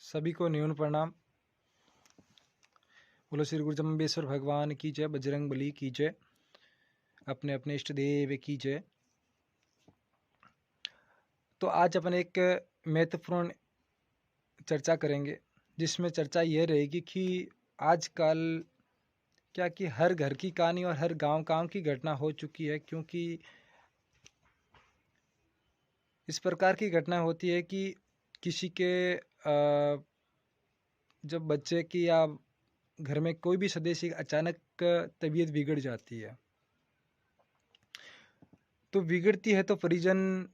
सभी को न्यून प्रणाम। बोलो श्री गुरु जम्बेश्वर भगवान की जय, बजरंग बली की जय, अपने अपने इष्ट देव की जय। तो आज अपन एक महत्वपूर्ण चर्चा करेंगे, जिसमें चर्चा यह रहेगी कि आजकल क्या कि हर घर की कहानी और हर गांव की घटना हो चुकी है। क्योंकि इस प्रकार की घटना होती है कि किसी के जब बच्चे की या घर में कोई भी सदस्य की अचानक तबीयत बिगड़ जाती है, तो बिगड़ती है तो परिजन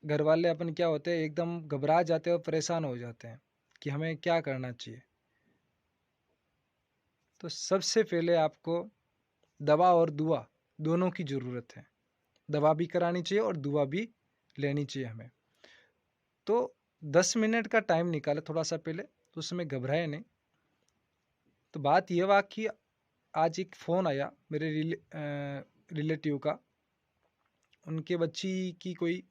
घर वाले अपन क्या होते हैं, एकदम घबरा जाते हैं और परेशान हो जाते हैं कि हमें क्या करना चाहिए। तो सबसे पहले आपको दवा और दुआ दोनों की ज़रूरत है। दवा भी करानी चाहिए और दुआ भी लेनी चाहिए हमें। तो 10 मिनट का टाइम निकाले थोड़ा सा पहले, तो उसमें घबराए नहीं। तो बात यह हुआ कि आज एक फ़ोन आया मेरे रिलेटिव का। उनके बच्ची की कोई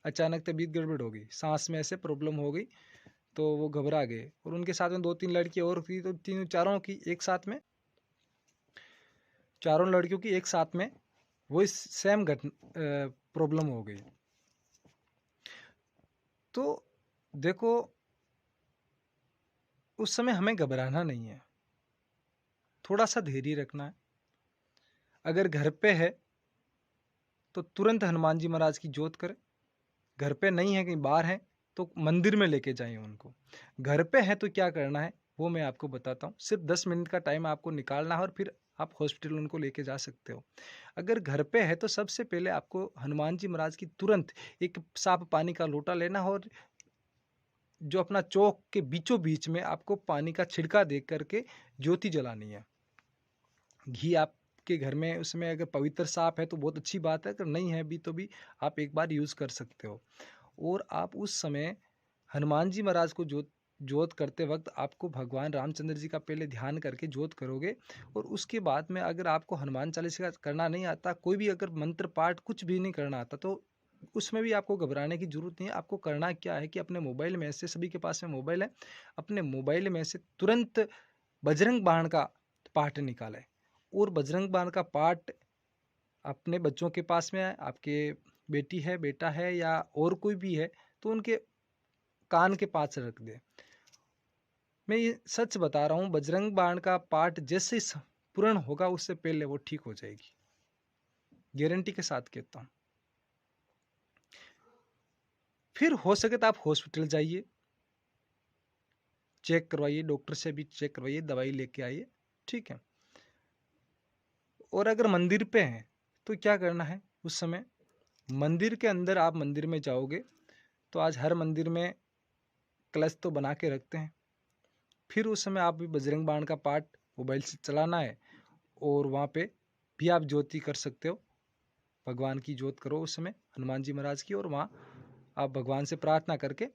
अचानक तबीयत गड़बड़ हो गई, सांस में ऐसे प्रॉब्लम हो गई, तो वो घबरा गए। और उनके साथ में 2-3 लड़कियाँ और थी, तो चारों लड़कियों की एक साथ में वो सेम प्रॉब्लम हो गई। तो देखो, उस समय हमें घबराना नहीं है, थोड़ा सा धैर्य रखना है। अगर घर पे है तो तुरंत हनुमान जी महाराज की जोत करें। घर पे नहीं है, कहीं बाहर है, तो मंदिर में लेके जाइए उनको। घर पे है तो क्या करना है वो मैं आपको बताता हूँ। सिर्फ 10 मिनट का टाइम आपको निकालना है और फिर आप हॉस्पिटल उनको लेके जा सकते हो। अगर घर पे है तो सबसे पहले आपको हनुमान जी महाराज की तुरंत एक साफ पानी का लोटा लेना है, और जो अपना चौक के बीचों बीच में आपको पानी का छिड़का दे करके ज्योति जलानी है। घी आपके घर में उसमें अगर पवित्र साफ है तो बहुत अच्छी बात है, अगर नहीं है भी तो भी आप एक बार यूज़ कर सकते हो। और आप उस समय हनुमान जी महाराज को जोत करते वक्त आपको भगवान रामचंद्र जी का पहले ध्यान करके जोत करोगे। और उसके बाद में अगर आपको हनुमान चालीसा करना नहीं आता, कोई भी अगर मंत्र पाठ कुछ भी नहीं करना आता, तो उसमें भी आपको घबराने की जरूरत नहीं है। आपको करना क्या है कि अपने मोबाइल में से, सभी के पास में मोबाइल है, अपने मोबाइल में से तुरंत बजरंग बाण का पाठ निकालें। और बजरंग बाण का पाठ अपने बच्चों के पास में है, आपके बेटी है, बेटा है, या और कोई भी है, तो उनके कान के पास रख दे। मैं ये सच बता रहा हूँ, बजरंग बाण का पाठ जैसे पूर्ण होगा उससे पहले वो ठीक हो जाएगी, गारंटी के साथ कहता हूँ। फिर हो सके तो आप हॉस्पिटल जाइए, चेक करवाइए, डॉक्टर से भी चेक करवाइए, दवाई लेके आइए, ठीक है। और अगर मंदिर पे हैं तो क्या करना है, उस समय मंदिर के अंदर आप मंदिर में जाओगे तो आज हर मंदिर में कलश तो बना के रखते हैं। फिर उस समय आप भी बजरंग बाण का पाठ मोबाइल से चलाना है, और वहाँ पे भी आप ज्योति कर सकते हो। भगवान की ज्योत करो उस समय, हनुमान जी महाराज की, और वहाँ आप भगवान से प्रार्थना करके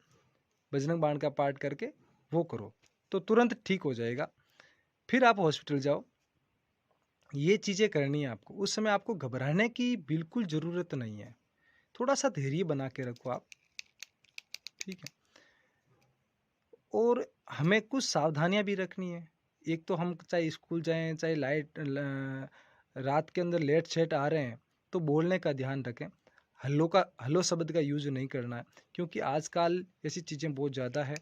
बजरंग बाण का पाठ करके वो करो, तो तुरंत ठीक हो जाएगा। फिर आप हॉस्पिटल जाओ। ये चीज़ें करनी है आपको। उस समय आपको घबराने की बिल्कुल ज़रूरत नहीं है, थोड़ा सा धैर्य बना के रखो आप, ठीक है। और हमें कुछ सावधानियां भी रखनी है। एक तो हम चाहे स्कूल जाएं, चाहे रात के अंदर लेट सेट आ रहे हैं, तो बोलने का ध्यान रखें। हल्लो शब्द का यूज नहीं करना है, क्योंकि आजकल ऐसी चीज़ें बहुत ज़्यादा है।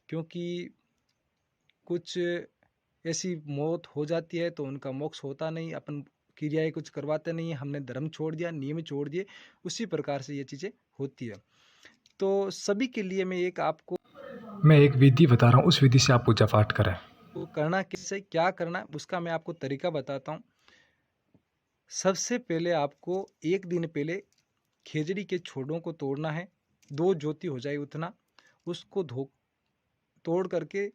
क्योंकि कुछ ऐसी मौत हो जाती है तो उनका मोक्ष होता नहीं, अपन क्रियाएं कुछ करवाते नहीं है, हमने धर्म छोड़ दिया, नियम छोड़ दिए, उसी प्रकार से ये चीज़ें होती है। तो सभी के लिए मैं एक विधि बता रहा हूँ, उस विधि से आप पूजा पाठ करें। तो करना कैसे, क्या करना है, उसका मैं आपको तरीका बताता हूँ। सबसे पहले आपको एक दिन पहले खेजड़ी के छोड़ों को तोड़ना है, 2 ज्योति हो जाए उतना। उसको तोड़ करके,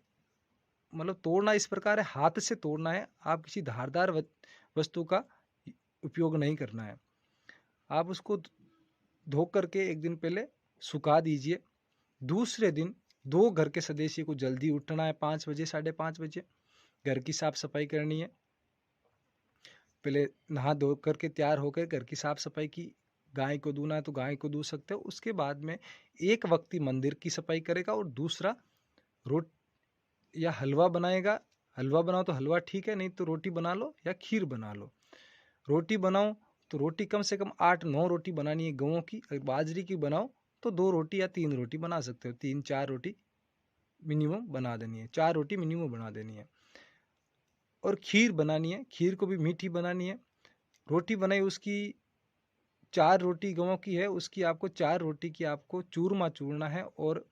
मतलब तोड़ना इस प्रकार है, हाथ से तोड़ना है, आप किसी धारदार वस्तु का उपयोग नहीं करना है। आप उसको धो करके एक दिन पहले सुखा दीजिए। दूसरे दिन 2 घर के सदस्य को जल्दी उठना है, 5 बजे, 5:30 बजे। घर की साफ सफाई करनी है, पहले नहा धो करके तैयार होकर घर की साफ सफाई की। गाय को दूना है तो गाय को दू सकते हो। उसके बाद में एक व्यक्ति मंदिर की सफाई करेगा और दूसरा रोड या हलवा बनाएगा, हलवा बनाओ तो हलवा ठीक है, नहीं तो रोटी बना लो या खीर बना लो। रोटी बनाओ तो रोटी कम से कम 8-9 रोटी बनानी है गेहूं की। अगर बाजरी की बनाओ तो 2 रोटी या 3 रोटी बना सकते हो, 3-4 रोटी मिनिमम बना देनी है, 4 रोटी मिनिमम बना देनी है। और खीर बनानी है, खीर को भी मीठी बनानी है। रोटी बनाई उसकी 4 रोटी गेहूं की है, उसकी आपको 4 रोटी की आपको चूरमा चूरना है और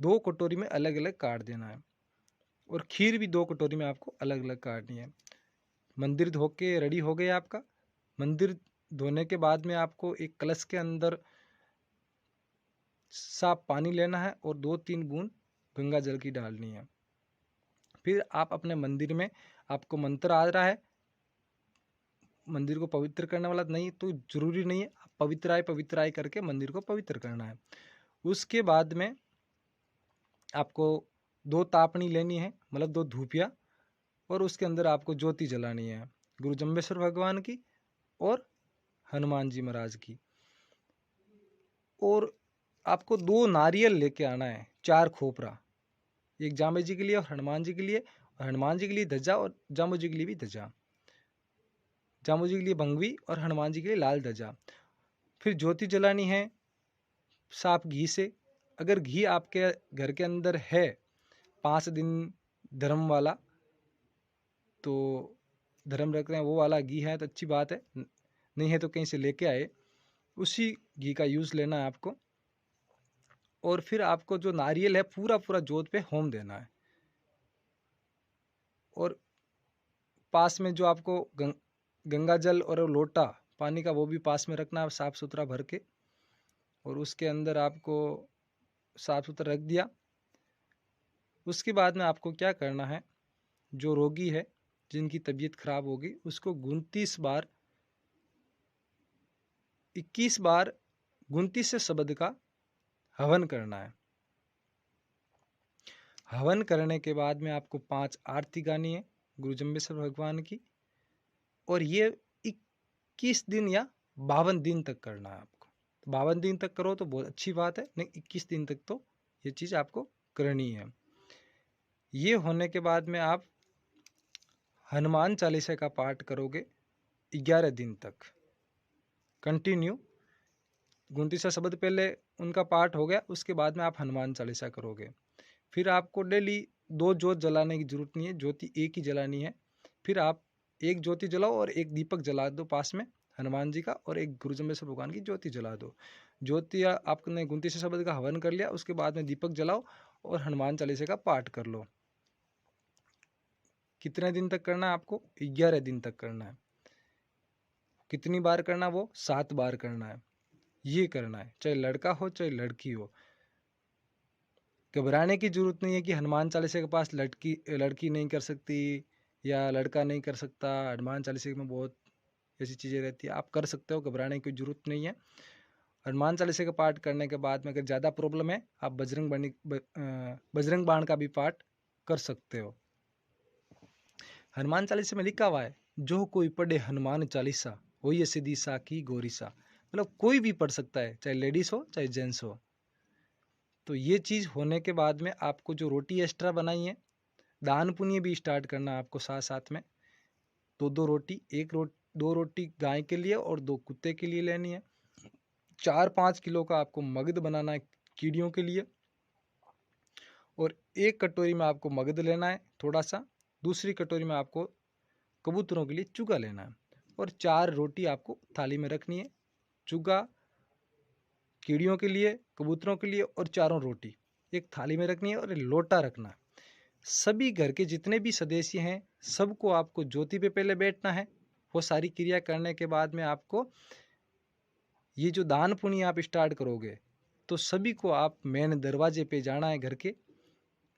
2 कटोरी में अलग अलग काट देना है। और खीर भी 2 कटोरी में आपको अलग अलग काटनी है। मंदिर धो के रेडी हो गए आपका। मंदिर धोने के बाद में आपको एक कलश के अंदर साफ पानी लेना है और 2-3 बूंद गंगा जल की डालनी है। फिर आप अपने मंदिर में, आपको मंत्र आ रहा है, मंदिर को पवित्र करने वाला नहीं तो जरूरी नहीं है, आप पवित्र आय करके मंदिर को पवित्र करना है। उसके बाद में आपको 2 तापनी लेनी है, मतलब 2 धूपिया, और उसके अंदर आपको ज्योति जलानी है, गुरु जम्बेश्वर भगवान की और हनुमान जी महाराज की। और आपको 2 नारियल लेके आना है, 4 खोपरा, एक जामे जी के लिए और हनुमान जी के लिए, और हनुमान जी के लिए ध्वजा और जामू जी के लिए भी ध्वजा, जामू जी के लिए बंगवी और हनुमान जी के लिए लाल ध्वजा। फिर ज्योति जलानी है साफ घी से। अगर घी आपके घर के अंदर है 5 दिन धर्म वाला, तो धर्म रख रहे हैं वो वाला घी है तो अच्छी बात है, नहीं है तो कहीं से लेके आए, उसी घी का यूज़ लेना है आपको। और फिर आपको जो नारियल है पूरा पूरा जोत पे होम देना है। और पास में जो आपको गंगा जल और लोटा पानी का वो भी पास में रखना है, साफ़ सुथरा भर के। और उसके अंदर आपको साफ़ सुथरा रख दिया। उसके बाद में आपको क्या करना है, जो रोगी है जिनकी तबीयत खराब होगी उसको 29 बार 21 बार 29 से शब्द का हवन करना है। हवन करने के बाद में आपको 5 आरती गानी है गुरु जम्बेश्वर भगवान की। और ये 21 दिन या 52 दिन तक करना है आपको। 52 दिन तक करो तो बहुत अच्छी बात है, नहीं 21 दिन तक तो ये चीज़ आपको करनी है। ये होने के बाद में आप हनुमान चालीसा का पाठ करोगे 11 दिन तक कंटिन्यू। 29 शब्द पहले उनका पाठ हो गया, उसके बाद में आप हनुमान चालीसा करोगे। फिर आपको डेली 2 ज्योत जलाने की जरूरत नहीं है, ज्योति एक ही जलानी है। फिर आप एक ज्योति जलाओ और एक दीपक जला दो पास में हनुमान जी का, और एक गुरु जम्बेश्वर भगवान की ज्योति जला दो। ज्योति आपने 29 शब्द का हवन कर लिया, उसके बाद में दीपक जलाओ और हनुमान चालीसा का पाठ कर लो। कितने दिन तक करना है आपको? 11 दिन तक करना है। कितनी बार करना? वो 7 बार करना है। ये करना है, चाहे लड़का हो चाहे लड़की हो। घबराने की जरूरत नहीं है कि हनुमान चालीसा के पास लड़की नहीं कर सकती या लड़का नहीं कर सकता। हनुमान चालीसा में बहुत ऐसी चीज़ें रहती है, आप कर सकते हो, घबराने की जरूरत नहीं है। हनुमान चालीसा का पाठ करने के बाद में अगर ज़्यादा प्रॉब्लम है, आप बजरंग बाण का भी पाठ कर सकते हो। हनुमान चालीसा में लिखा हुआ है, जो कोई पढ़े हनुमान चालीसा हो ये सीधी सा की गोरीसा। मतलब कोई भी पढ़ सकता है, चाहे लेडीज हो चाहे जेंट्स हो। तो ये चीज़ होने के बाद में आपको जो रोटी एक्स्ट्रा बनाई है, दान पुण्य भी स्टार्ट करना है आपको साथ साथ में। 2 रोटी, 2 रोटी गाय के लिए और 2 कुत्ते के लिए लेनी है। 4-5 किलो का आपको मगध बनाना है कीड़ियों के लिए। और 1 कटोरी में आपको मगध लेना है थोड़ा सा, दूसरी कटोरी में आपको कबूतरों के लिए चुगा लेना है। और 4 रोटी आपको थाली में रखनी है, चुगा कीड़ियों के लिए, कबूतरों के लिए, और 4 रोटी एक थाली में रखनी है और लोटा रखना है। सभी घर के जितने भी सदस्य हैं सबको आपको ज्योति पे पहले बैठना है। वो सारी क्रिया करने के बाद में आपको ये जो दान पुण्य आप स्टार्ट करोगे, तो सभी को आप मेन दरवाजे पे जाना है घर के,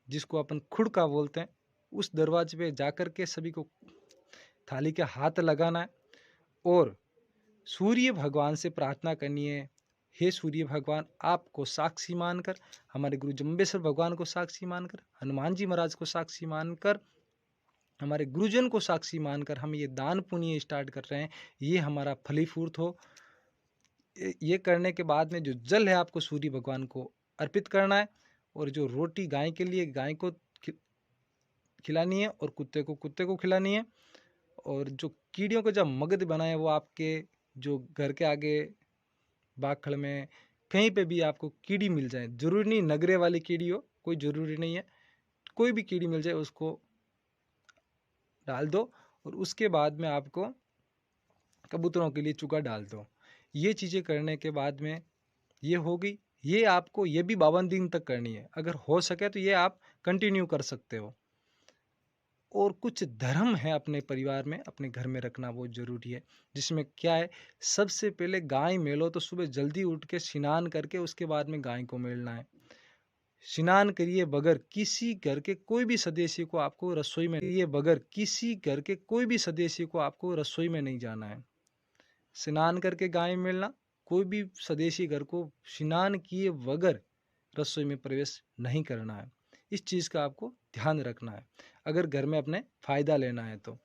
जिसको अपन खुड़ का बोलते हैं। उस दरवाजे पे जाकर के सभी को थाली के हाथ लगाना है और सूर्य भगवान से प्रार्थना करनी है, हे सूर्य भगवान, आपको साक्षी मानकर, हमारे गुरु जम्बेश्वर भगवान को साक्षी मानकर, हनुमान जी महाराज को साक्षी मानकर, हमारे गुरुजन को साक्षी मानकर हम ये दान पुण्य स्टार्ट कर रहे हैं, ये हमारा फलीफूर्त हो। ये करने के बाद में जो जल है आपको सूर्य भगवान को अर्पित करना है। और जो रोटी गाय के लिए, गाय को खिलानी है और कुत्ते को खिलानी है। और जो कीड़ियों का जब मगध बनाए वो आपके जो घर के आगे बाखड़ में कहीं पे भी आपको कीड़ी मिल जाए, जरूरी नहीं नगरे वाली कीड़ी हो, कोई ज़रूरी नहीं है, कोई भी कीड़ी मिल जाए उसको डाल दो। और उसके बाद में आपको कबूतरों के लिए चुगा डाल दो। ये चीज़ें करने के बाद में ये होगी। ये आपको ये भी 52 दिन तक करनी है, अगर हो सके तो ये आप कंटिन्यू कर सकते हो। और कुछ धर्म है अपने परिवार में, अपने घर में रखना बहुत ज़रूरी है, जिसमें क्या है, सबसे पहले गाय मेलो तो सुबह जल्दी उठ के स्नान करके उसके बाद में गाय को मेलना है। स्नान करिए बगैर किसी घर के कोई भी सदस्य को आपको रसोई में, ये बगैर किसी घर के कोई भी सदस्य को आपको रसोई में नहीं जाना है। स्नान करके गाय मेलना, कोई भी सदस्य घर को स्नान किए बगैर रसोई में प्रवेश नहीं करना है। इस चीज़ का आपको ध्यान रखना है अगर घर में अपने फ़ायदा लेना है तो।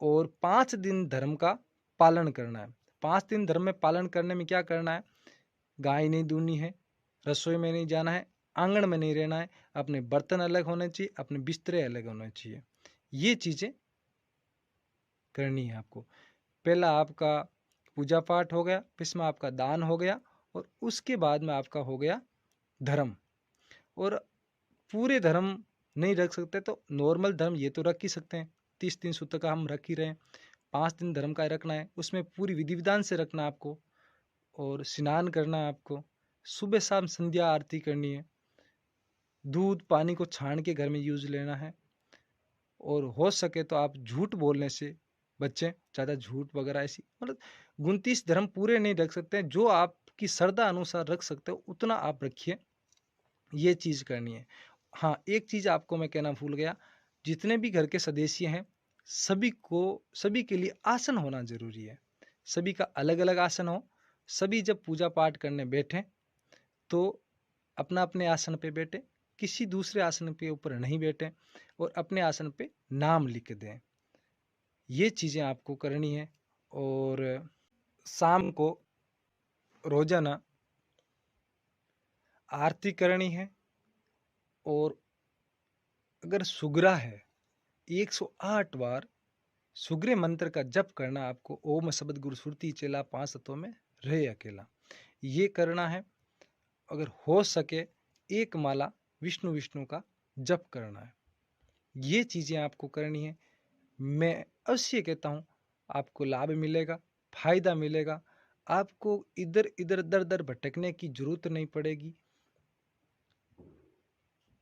और 5 दिन धर्म का पालन करना है। 5 दिन धर्म में पालन करने में क्या करना है, गाय नहीं दूनी है, रसोई में नहीं जाना है, आंगन में नहीं रहना है, अपने बर्तन अलग होने चाहिए, अपने बिस्तरे अलग होने चाहिए। ये चीज़ें करनी है आपको। पहला आपका पूजा पाठ हो गया, फिर इसमें आपका दान हो गया, और उसके बाद में आपका हो गया धर्म। और पूरे धर्म नहीं रख सकते तो नॉर्मल धर्म ये तो रख ही सकते हैं, 30 दिन सूत्र का हम रख ही रहे हैं। 5 दिन धर्म का रखना है, उसमें पूरी विधि विधान से रखना आपको, और स्नान करना है आपको, सुबह शाम संध्या आरती करनी है, दूध पानी को छान के घर में यूज लेना है। और हो सके तो आप झूठ बोलने से बच्चें, ज़्यादा झूठ वगैरह ऐसी, मतलब 29 धर्म पूरे नहीं रख सकते हैं, जो आपकी श्रद्धा अनुसार रख सकते हो उतना आप रखिए। ये चीज़ करनी है। हाँ, एक चीज़ आपको मैं कहना भूल गया, जितने भी घर के सदस्य हैं सभी के लिए आसन होना जरूरी है। सभी का अलग अलग आसन हो। सभी जब पूजा पाठ करने बैठें तो अपना अपने आसन पे बैठे, किसी दूसरे आसन पे ऊपर नहीं बैठे, और अपने आसन पे नाम लिख दें। ये चीज़ें आपको करनी है। और शाम को रोजाना आरती करनी है। और अगर सुगरा है 108 बार सुग्रे मंत्र का जप करना आपको, ओम शब्द गुरु सुरती चेला 5 तत्वों में रहे अकेला, ये करना है। अगर हो सके एक माला विष्णु विष्णु का जप करना है। ये चीज़ें आपको करनी है। मैं अवश्य कहता हूँ आपको लाभ मिलेगा, फायदा मिलेगा, आपको इधर इधर दर दर भटकने की जरूरत नहीं पड़ेगी,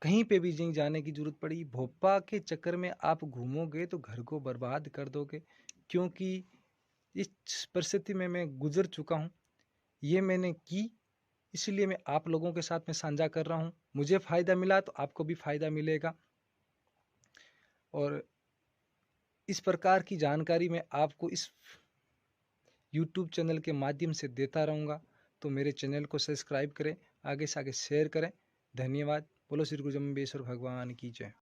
कहीं पे भी नहीं जाने की जरूरत पड़ेगी। भोपा के चक्कर में आप घूमोगे तो घर को बर्बाद कर दोगे, क्योंकि इस परिस्थिति में मैं गुजर चुका हूँ। ये मैंने की, इसलिए मैं आप लोगों के साथ में साझा कर रहा हूँ। मुझे फ़ायदा मिला तो आपको भी फ़ायदा मिलेगा। और इस प्रकार की जानकारी मैं आपको इस YouTube चैनल के माध्यम से देता रहूँगा। तो मेरे चैनल को सब्सक्राइब करें, आगे से आगे शेयर करें। धन्यवाद। बोलो श्री गुरु जम्बेश्वर भगवान की जय।